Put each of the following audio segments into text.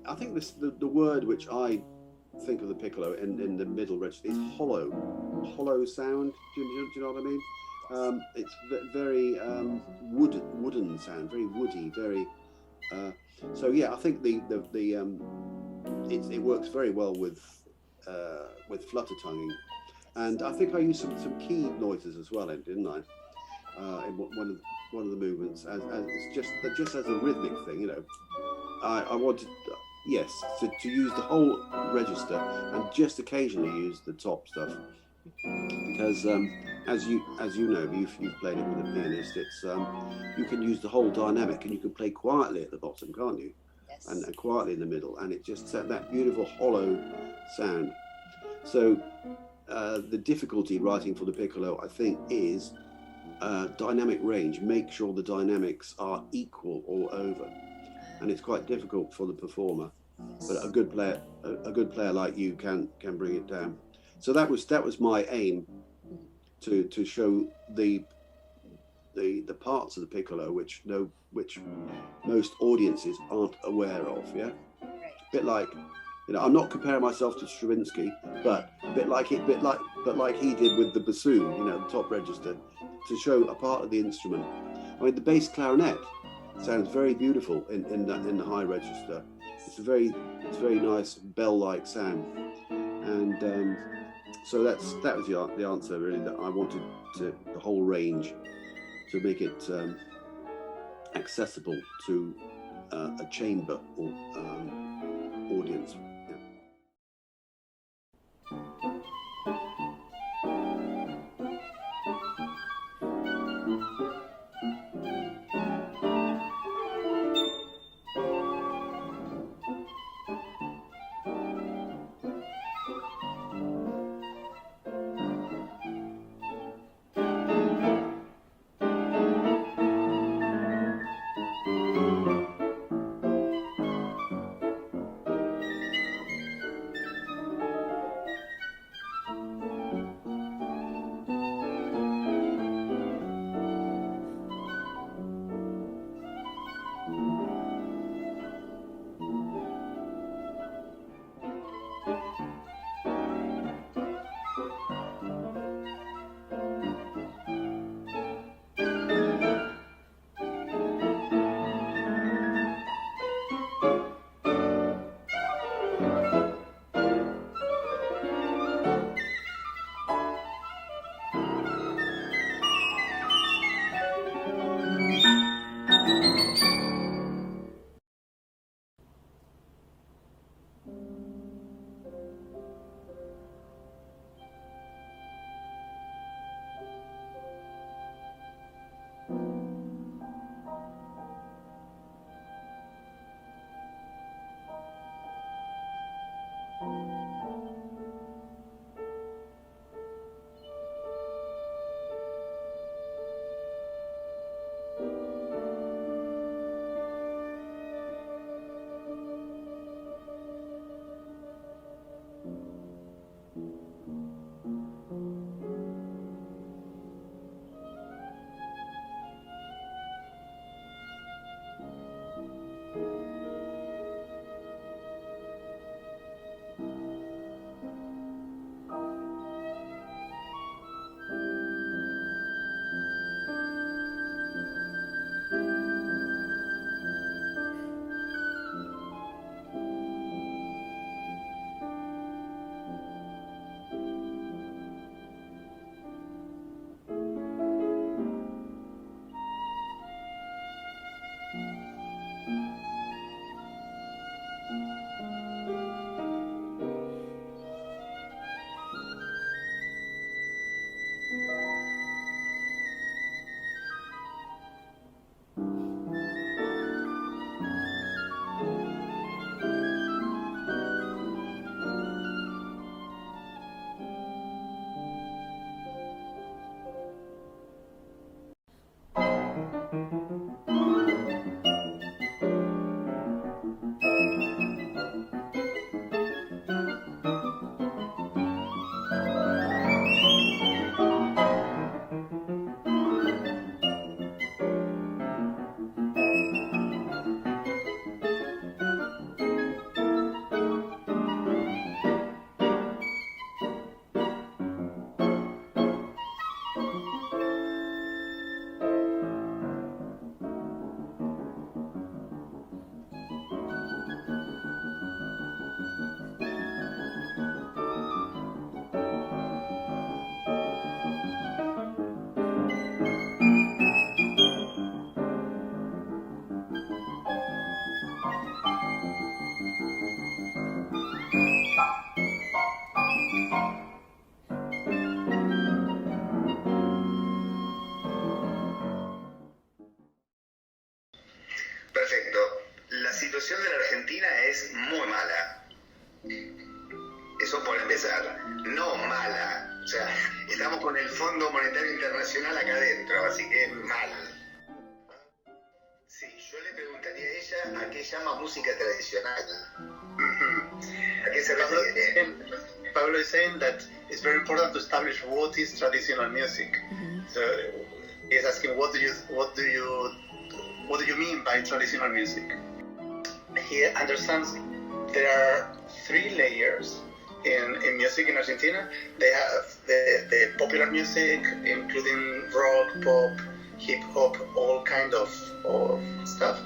I think the word which I think of the piccolo in the middle register is hollow sound. Do you know what I mean? It's very wooden sound, very woody, very. So yeah, I think it works very well with flutter tonguing, and I think I used some key noises as well, didn't I? In one of the movements, as it's just as a rhythmic thing, you know. I wanted, yes, to use the whole register and just occasionally use the top stuff, because as you know, you've played it with a pianist. It's you can use the whole dynamic, and you can play quietly at the bottom, can't you? Yes. And quietly in the middle, and it just set that beautiful hollow sound. So the difficulty writing for the piccolo, I think, is dynamic range. Make sure the dynamics are equal all over, and it's quite difficult for the performer. Yes. But a good player like you can bring it down. So that was my aim, to show the parts of the piccolo which most audiences aren't aware of. Yeah, Right. a bit like, you know, I'm not comparing myself to Stravinsky, but like he did with the bassoon, you know, the top register, to show a part of the instrument. I mean, the bass clarinet sounds very beautiful in the high register. It's a very nice bell-like sound, and so that was the answer really, that I wanted the whole range, to make it accessible to a chamber or audience. Perfecto. La situación de la Argentina es muy mala. Eso por empezar. No mala. O sea, estamos con el Fondo Monetario Internacional acá adentro, así que mal. Sí, yo le preguntaría a ella a qué llama música tradicional. ¿A qué se refiere? Pablo is saying that it's very important to establish what is traditional music. So he's asking what do you mean by traditional music? He understands there are three layers in music in Argentina. They have the popular music, including rock, pop, hip hop, all kind of stuff,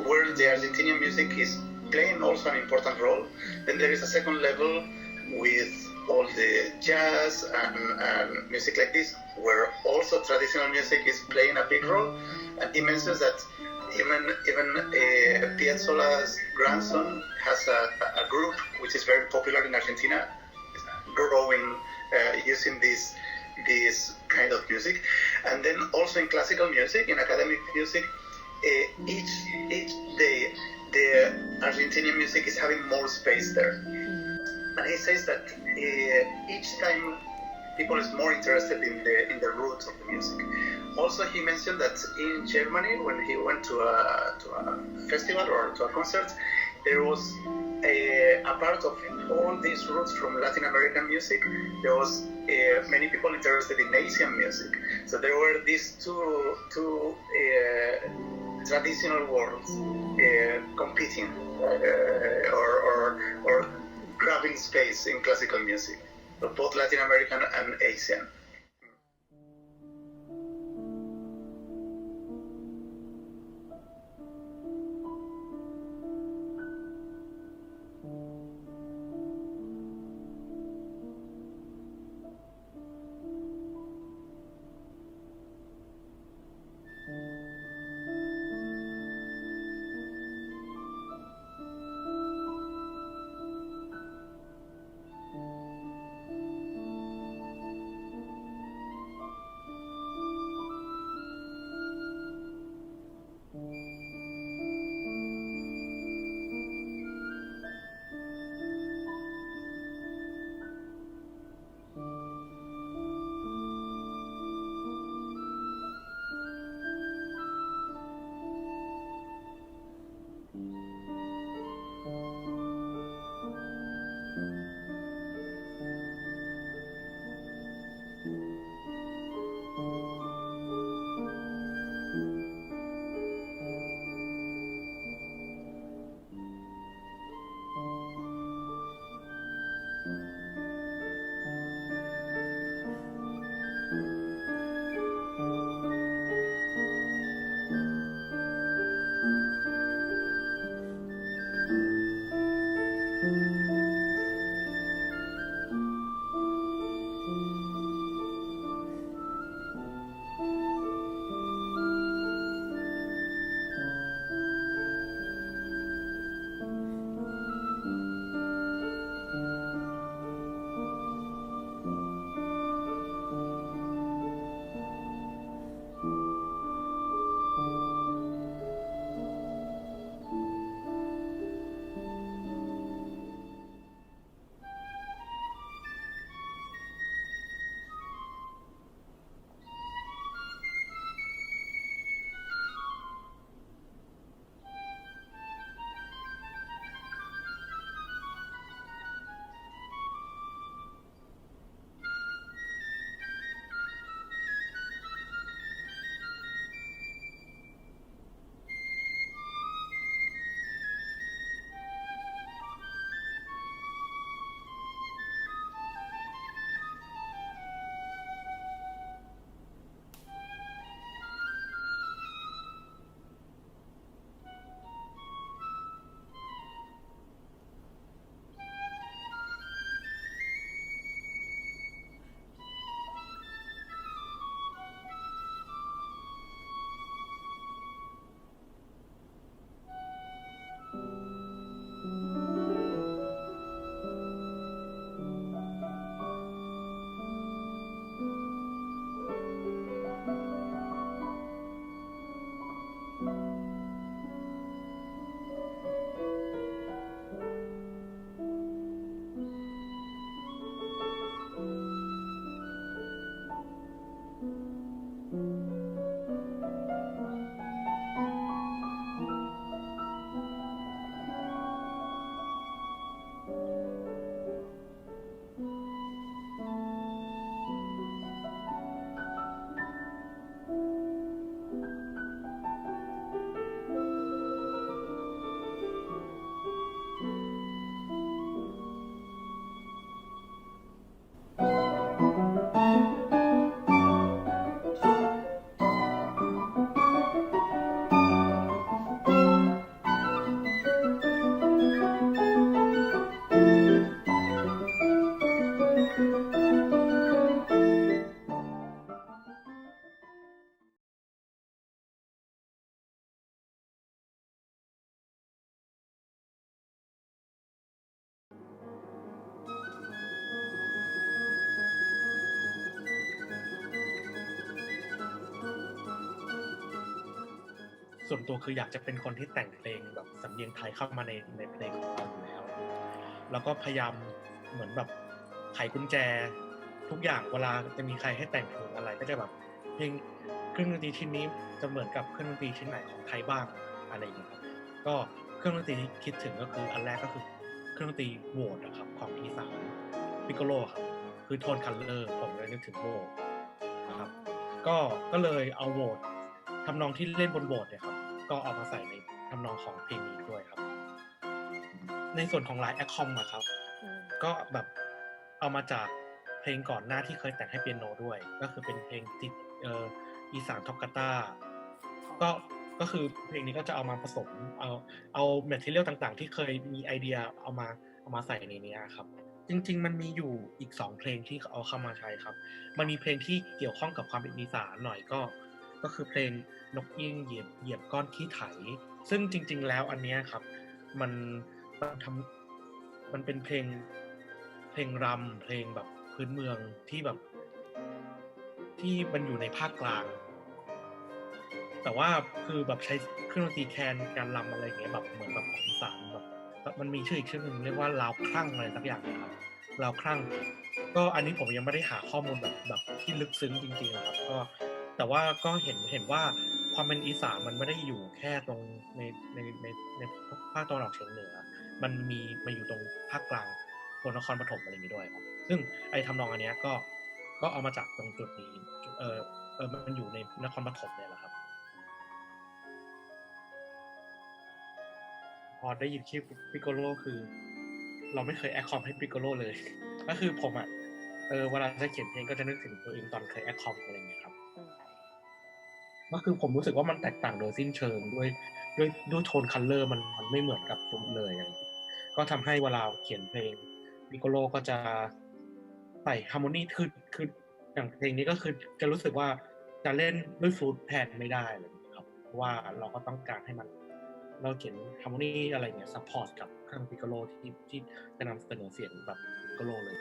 where the Argentinian music is playing also an important role. Then there is a second level with all the jazz and music like this, where also traditional music is playing a big role. And he mentions that even Piazzolla's grandson has a group which is very popular in Argentina, growing using this kind of music. And then also in classical music, in academic music, each day the Argentinian music is having more space there. And he says that each time people is more interested in the roots of the music. Also, he mentioned that in Germany, when he went to a festival or to a concert, there was a part of all these roots from Latin American music. There was many people interested in Asian music. So there were these two traditional worlds competing or grabbing space in classical music, both Latin American and Asian. ส่วนตัวคืออยากจะเป็นคนที่แต่งเพลงแบบสำเนียงไทยเข้ามาในเพลงของเราอยู่แล้วก็พยายามเหมือนแบบไขกุญแจทุกอย่างเวลาจะมีใครให้แต่งเพลงอะไรก็จะแบบเพลงเครื่องดนตรีชิ้นนี้จะเหมือนกับเครื่องดนตรีชิ้นไหนของไทยบ้างอะไรอย่างเงี้ยครับก็เครื่องดนตรีที่คิดถึงก็คืออันแรกก็คือเครื่องดนตรีโหวตนะครับของอีสานปิโกโลครับคือโทนคัลเลอร์ผมเลยนึกถึงโหวตนะครับก็เลยเอาโหวตทำนองที่เล่นบนโหวตเนี่ยครับก็เอามาใส่ในทำนองของเพลงนี้ด้วยครับในส่วนของไลน์แอคคอมอะครับก็แบบเอามาจากเพลงก่อนหน้าที่เคยแต่งให้เปียโนด้วยก็คือเป็นเพลงติดอีสานท็อกกาตาก็คือเพลงนี้ก็จะเอามาผสมเอาแมททีเรียลต่างๆที่เคยมีไอเดียเอามาใส่ในนี้ครับจริงๆมันมีอยู่อีก2เพลงที่เอาเข้ามาใช้ครับมันมีเพลงที่เกี่ยวข้องกับความเป็นอีสานหน่อยก็คือเพลงนกเอี้ยงเหยียบก้อนขี้ไถซึ่งจริงๆแล้วอันนี้ครับมันเป็นเพลงรำเพลงแบบพื้นเมืองที่แบบที่มันอยู่ในภาคกลางแต่ว่าคือแบบใช้เครื่องดนตรีแคนการรำอะไรอย่างเงี้ยแบบเหมือนแบบของอีสานแบบมันมีชื่ออีกชื่อหนึ่งเรียกว่าลาวคลั่งอะไรสักอย่างนะครับลาวคลั่งก็อันนี้ผมยังไม่ได้หาข้อมูลแบบที่ลึกซึ้งจริงๆนะครับก็แต่ว่าก็เห็นว่าความเป็นอีสานมันไม่ได้อยู่แค่ตรงในภาคตะวันออกเฉียงเหนือมันมีมาอยู่ตรงภาคกลางโซนนครปฐมอะไรอย่างนี้ด้วยครับซึ่งไอ้ทำนองอันเนี้ยก็เอามาจากตรงจุดนี้มันอยู่ในนครปฐมเนี่ยแหละครับพอได้ยินชื่อปิโกโลคือเราไม่เคยแอคคอมให้ปิโกโลเลยก็คือผมเวลาจะเขียนเพลงก็จะนึกถึงตัวเองตอนเคยแอคคอมอะไรอย่างเงี้ยครับก็คือผมรู้สึกว่ามันแตกต่างโดยสิ้นเชิงด้วยโทนคัลเลอร์มันไม่เหมือนกับตัวเลยก็ทำให้เวลาเขียนเพลงปิโกโลก็จะใส่ฮาร์โมนีคืออย่างเพลงนี้ก็คือจะรู้สึกว่าจะเล่นด้วยฟลูตแทนไม่ได้เลยครับเพราะว่าเราก็ต้องการให้มันเราเขียนฮาร์โมนีอะไรเงี้ยซัพพอร์ตกับเครื่องปิโกโลที่จะนำเสนอเสียงแบบปิโกโลเลย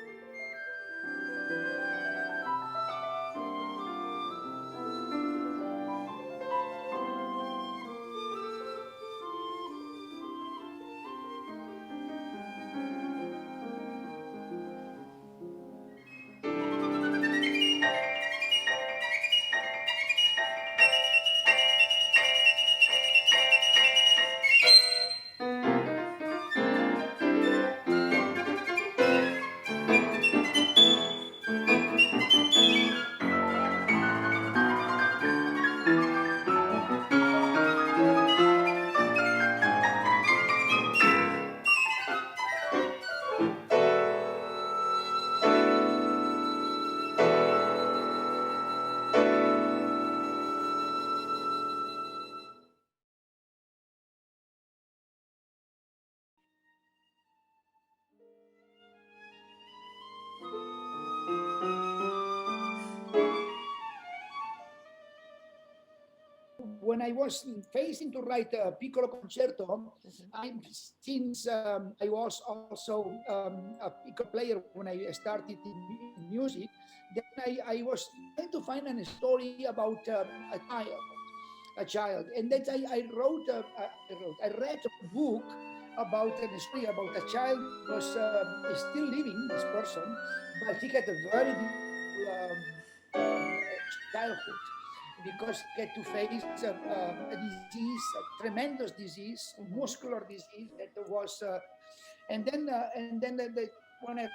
When I was facing to write a Piccolo concerto, since I was also a Piccolo player when I started in music, then I was trying to find a story about a child, and then I read a book about a story about a child who was still living, this person, but he had a very childhood, because he had to face a disease, a tremendous disease, muscular disease that was, and then when I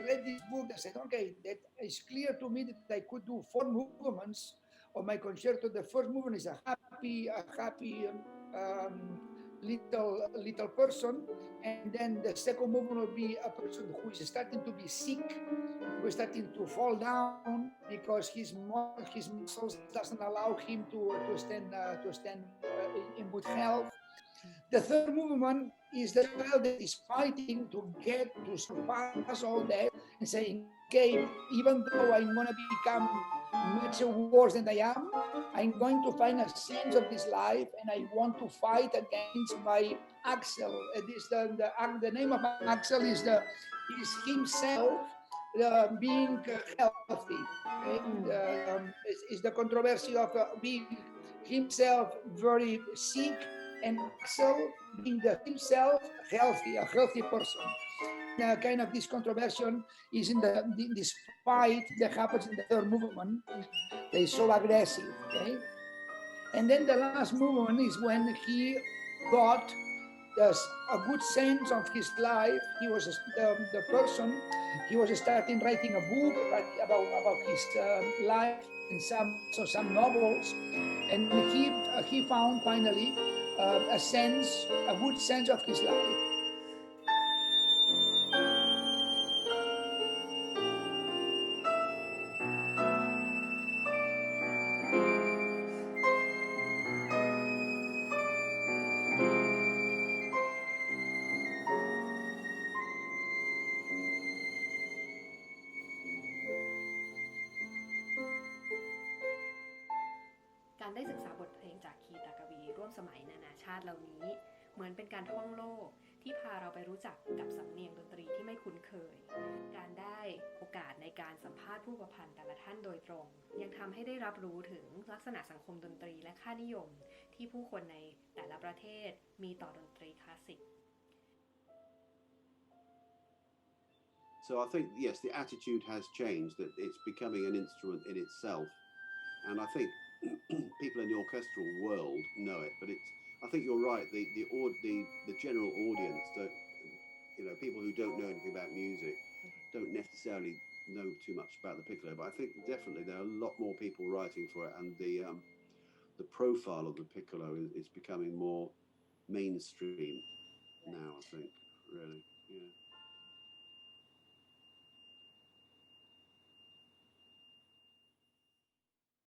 read this book, I said, okay, that is clear to me that I could do 4 movements of my concerto. The first movement is a happy little person, and then the second movement will be a person who is starting to be sick, who is starting to fall down because his muscles doesn't allow him to stand in good health. The third movement is the child that is fighting to surpass all that and saying, okay, even though I'm going to become much worse than I am, I'm going to find a sense of this life, and I want to fight against my Axel. The name of Axel is himself being healthy. And is the controversy of being himself very sick, and Axel being himself healthy, a healthy person. Kind of this controversy is in this fight that happens in the third movement. They so aggressive, okay? And then the last movement is when he got a good sense of his life. He was the person. He was starting writing a book about his life and some novels, and he found finally a good sense of his life.การได้ศึกษาบทเพลงจากคีตากวีร่วมสมัยนานาชาติเหล่านี้เหมือนเป็นการท่องโลกที่พาเราไปรู้จักกับสำเนียงดนตรีที่ไม่คุ้นเคยการได้โอกาสในการสัมภาษณ์ผู้ประพันธ์แต่ละท่านโดยตรงยังทำให้ได้รับรู้ถึงลักษณะสังคมดนตรีและค่านิยมที่ผู้คนในแต่ละประเทศมีต่อดนตรีคลาสสิก So I think, yes, the attitude has changed, that it's becoming an instrument in itself. And I think people in the orchestral world know it, but I think you're right, the general audience, people who don't know anything about music don't necessarily know too much about the piccolo, but I think definitely there are a lot more people writing for it, and the profile of the piccolo is becoming more mainstream now, I think, really, yeah.